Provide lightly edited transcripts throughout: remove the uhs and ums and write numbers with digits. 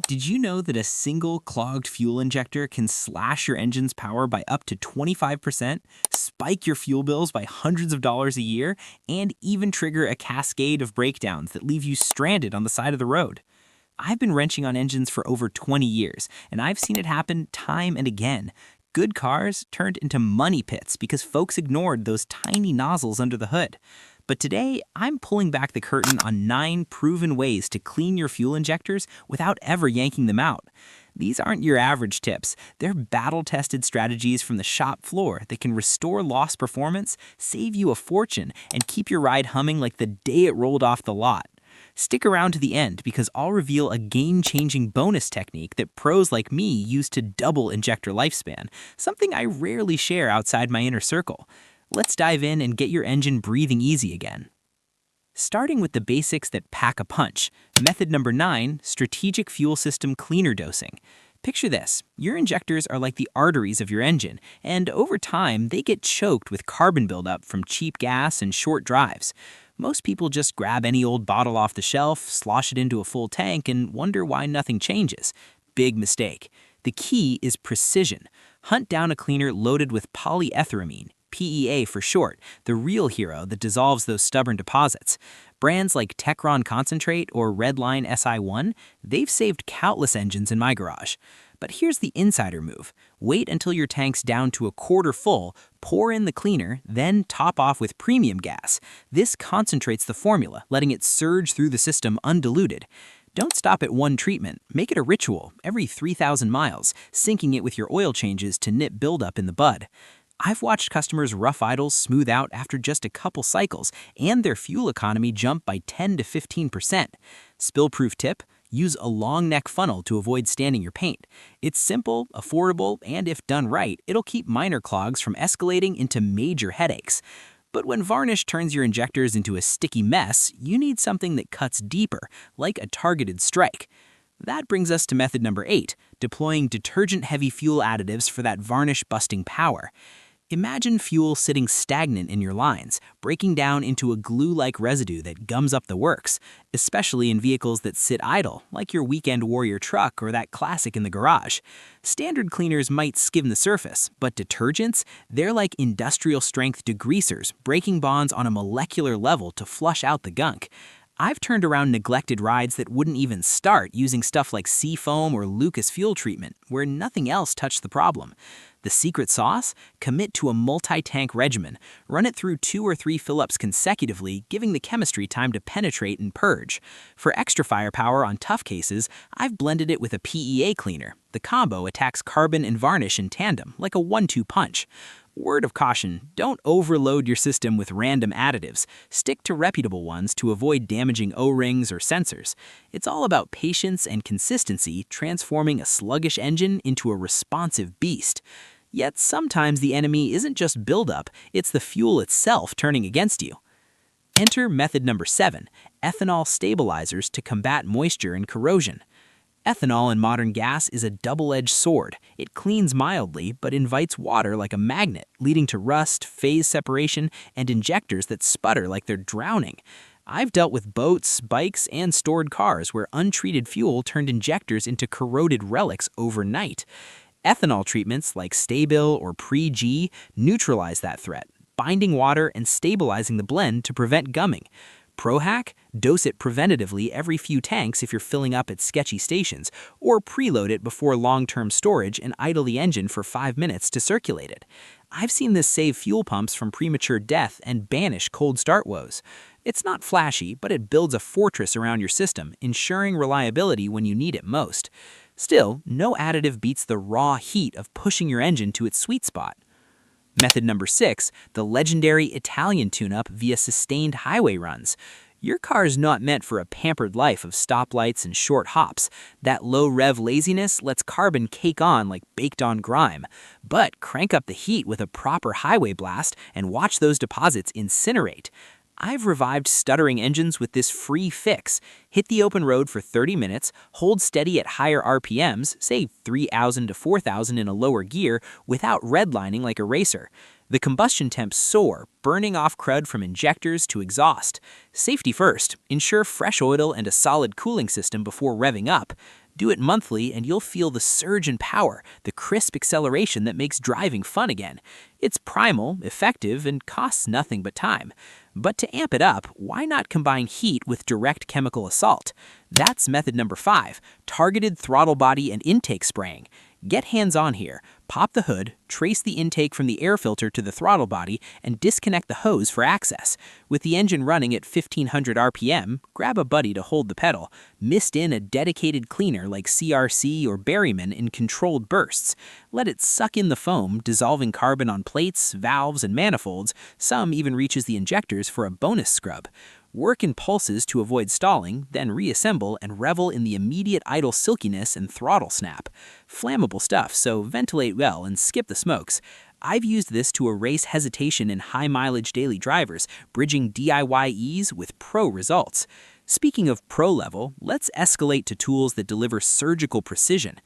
Did you know that a single clogged fuel injector can slash your engine's power by up to 25%, spike your fuel bills by hundreds of dollars a year, and even trigger a cascade of breakdowns that leave you stranded on the side of the road? I've been wrenching on engines for over 20 years, and I've seen it happen time and again. Good cars turned into money pits because folks ignored those tiny nozzles under the hood. But today, I'm pulling back the curtain on 9 proven ways to clean your fuel injectors without ever yanking them out. These aren't your average tips. They're battle-tested strategies from the shop floor that can restore lost performance, save you a fortune, and keep your ride humming like the day it rolled off the lot. Stick around to the end because I'll reveal a game-changing bonus technique that pros like me use to double injector lifespan, something I rarely share outside my inner circle. Let's dive in and get your engine breathing easy again. Starting with the basics that pack a punch. Method number 9, strategic fuel system cleaner dosing. Picture this, your injectors are like the arteries of your engine, and over time, they get choked with carbon buildup from cheap gas and short drives. Most people just grab any old bottle off the shelf, slosh it into a full tank, and wonder why nothing changes. Big mistake. The key is precision. Hunt down a cleaner loaded with polyetheramine, PEA for short, the real hero that dissolves those stubborn deposits. Brands like Techron Concentrate or Redline SI1, they've saved countless engines in my garage. But here's the insider move. Wait until your tank's down to a quarter full, pour in the cleaner, then top off with premium gas. This concentrates the formula, letting it surge through the system undiluted. Don't stop at one treatment. Make it a ritual, every 3,000 miles, syncing it with your oil changes to nip buildup in the bud. I've watched customers' rough idles smooth out after just a couple cycles, and their fuel economy jump by 10 to 15%. Spill-proof tip: use a long neck funnel to avoid standing your paint. It's simple, affordable, and if done right, it'll keep minor clogs from escalating into major headaches. But when varnish turns your injectors into a sticky mess, you need something that cuts deeper, like a targeted strike. That brings us to method number 8, deploying detergent-heavy fuel additives for that varnish-busting power. Imagine fuel sitting stagnant in your lines, breaking down into a glue-like residue that gums up the works, especially in vehicles that sit idle, like your weekend warrior truck or that classic in the garage. Standard cleaners might skim the surface, but detergents, they're like industrial-strength degreasers, breaking bonds on a molecular level to flush out the gunk. I've turned around neglected rides that wouldn't even start using stuff like Seafoam or Lucas fuel treatment, where nothing else touched the problem. The secret sauce? Commit to a multi-tank regimen. Run it through 2 or 3 fill-ups consecutively, giving the chemistry time to penetrate and purge. For extra firepower on tough cases, I've blended it with a PEA cleaner. The combo attacks carbon and varnish in tandem, like a 1-2 punch. Word of caution, don't overload your system with random additives. Stick to reputable ones to avoid damaging O-rings or sensors. It's all about patience and consistency, transforming a sluggish engine into a responsive beast. Yet sometimes the enemy isn't just buildup, it's the fuel itself turning against you. Enter method number 7, ethanol stabilizers to combat moisture and corrosion. Ethanol in modern gas is a double-edged sword. It cleans mildly, but invites water like a magnet, leading to rust, phase separation, and injectors that sputter like they're drowning. I've dealt with boats, bikes, and stored cars where untreated fuel turned injectors into corroded relics overnight. Ethanol treatments like Stabil or Pre-G neutralize that threat, binding water and stabilizing the blend to prevent gumming. Pro hack? Dose it preventatively every few tanks if you're filling up at sketchy stations, or preload it before long-term storage and idle the engine for 5 minutes to circulate it. I've seen this save fuel pumps from premature death and banish cold start woes. It's not flashy, but it builds a fortress around your system, ensuring reliability when you need it most. Still, no additive beats the raw heat of pushing your engine to its sweet spot. Method number 6, the legendary Italian tune-up via sustained highway runs. Your car's not meant for a pampered life of stoplights and short hops. That low-rev laziness lets carbon cake on like baked-on grime. But crank up the heat with a proper highway blast and watch those deposits incinerate. I've revived stuttering engines with this free fix. Hit the open road for 30 minutes, hold steady at higher RPMs, say 3,000 to 4,000 in a lower gear, without redlining like a racer. The combustion temps soar, burning off crud from injectors to exhaust. Safety first, ensure fresh oil and a solid cooling system before revving up. Do it monthly and you'll feel the surge in power, the crisp acceleration that makes driving fun again. It's primal, effective, and costs nothing but time. But to amp it up, why not combine heat with direct chemical assault? That's method number 5, targeted throttle body and intake spraying. Get hands-on here. Pop the hood, trace the intake from the air filter to the throttle body, and disconnect the hose for access. With the engine running at 1500 RPM, grab a buddy to hold the pedal. Mist in a dedicated cleaner like CRC or Berryman in controlled bursts. Let it suck in the foam, dissolving carbon on plates, valves, and manifolds. Some even reaches the injectors for a bonus scrub. Work in pulses to avoid stalling, then reassemble and revel in the immediate idle silkiness and throttle snap. Flammable stuff, so ventilate well and skip the smokes. I've used this to erase hesitation in high-mileage daily drivers, bridging DIY ease with pro results. Speaking of pro level, let's escalate to tools that deliver surgical precision.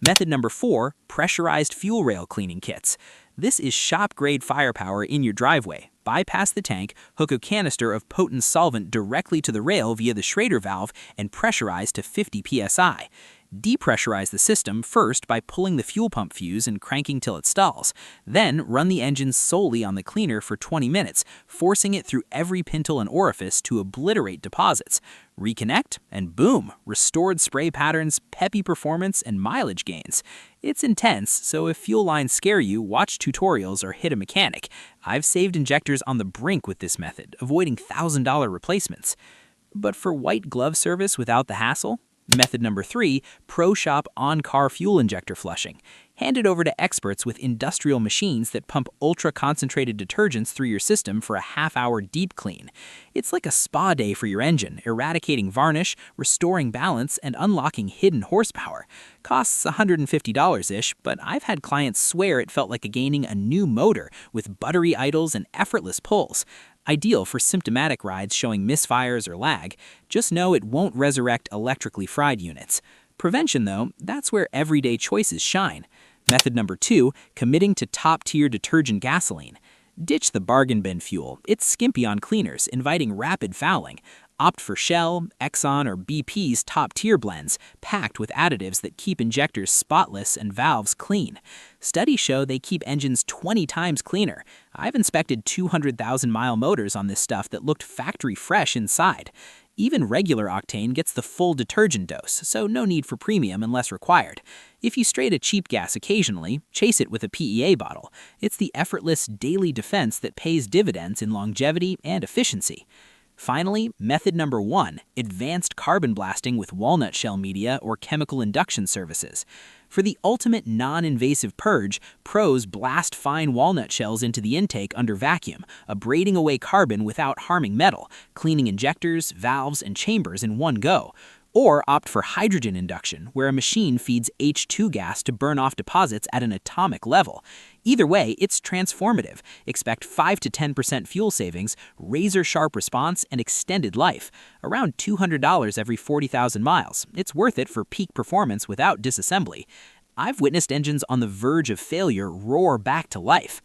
Method number 4, pressurized fuel rail cleaning kits. This is shop-grade firepower in your driveway. Bypass the tank, hook a canister of potent solvent directly to the rail via the Schrader valve, and pressurize to 50 psi. Depressurize the system first by pulling the fuel pump fuse and cranking till it stalls. Then run the engine solely on the cleaner for 20 minutes, forcing it through every pintle and orifice to obliterate deposits. Reconnect, and boom, restored spray patterns, peppy performance, and mileage gains. It's intense, so if fuel lines scare you, watch tutorials or hit a mechanic. I've saved injectors on the brink with this method, avoiding $1,000 replacements. But for white glove service without the hassle? Method number 3, Pro Shop on-car fuel injector flushing. Hand it over to experts with industrial machines that pump ultra-concentrated detergents through your system for a half-hour deep clean. It's like a spa day for your engine, eradicating varnish, restoring balance, and unlocking hidden horsepower. Costs $150-ish, but I've had clients swear it felt like gaining a new motor with buttery idles and effortless pulls. Ideal for symptomatic rides showing misfires or lag. Just know it won't resurrect electrically fried units. Prevention, though, that's where everyday choices shine. Method number 2, committing to top-tier detergent gasoline. Ditch the bargain bin fuel. It's skimpy on cleaners, inviting rapid fouling. Opt for Shell, Exxon, or BP's top-tier blends, packed with additives that keep injectors spotless and valves clean. Studies show they keep engines 20 times cleaner. I've inspected 200,000-mile motors on this stuff that looked factory fresh inside. Even regular octane gets the full detergent dose, so no need for premium unless required. If you stray to cheap gas occasionally, chase it with a PEA bottle. It's the effortless daily defense that pays dividends in longevity and efficiency. Finally, method number 1, advanced carbon blasting with walnut shell media or chemical induction services. For the ultimate non-invasive purge, pros blast fine walnut shells into the intake under vacuum, abrading away carbon without harming metal, cleaning injectors, valves, and chambers in one go. Or opt for hydrogen induction, where a machine feeds H2 gas to burn off deposits at an atomic level. Either way, it's transformative. Expect 5 to 10% fuel savings, razor-sharp response, and extended life. Around $200 every 40,000 miles. It's worth it for peak performance without disassembly. I've witnessed engines on the verge of failure roar back to life.